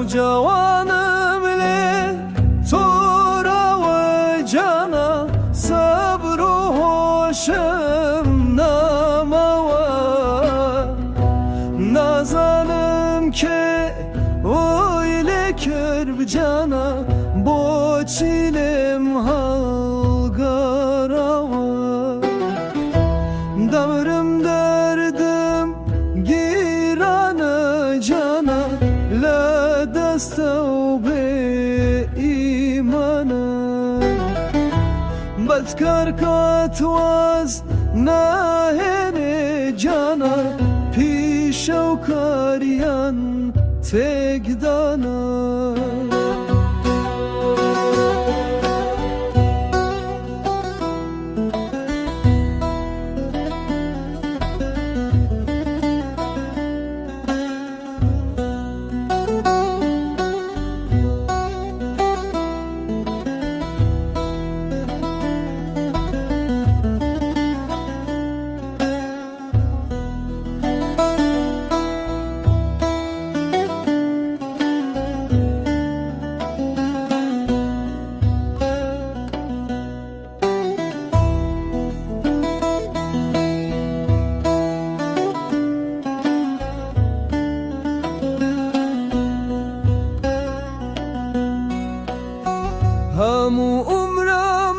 جوانم لی تو را و جانا صبر و هوشم نموا نزنم که اویل کرب جانا با چیلم هلگراوا دمرم دردم گیران جانا لدست و به ایمانه بدکر کات واز نهن جانا پیش و کاریان تگدانه همو عمرم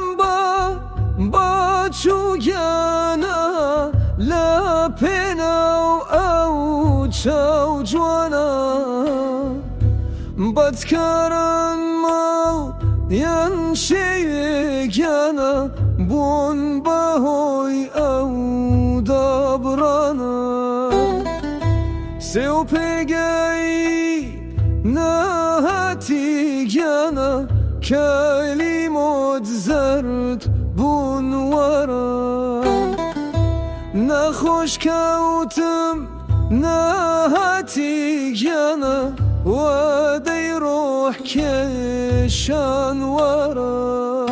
با چوگانا لپنا او چاو جوانا بدکارن مال ین شیگانا بون بهوی او دابرانا سیو پگی نهاتی گانا کلمات زرد بون ورا نخوش کوتم نهاتی گانا و دی روح کشان ورا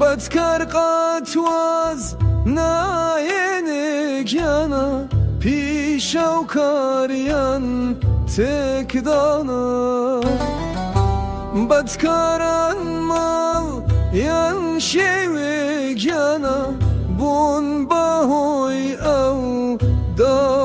بدکر قاتواز ناین گانا پیش و کاریان تکدانا بدکارن مال ین شیوی گانا بون بهوی او دا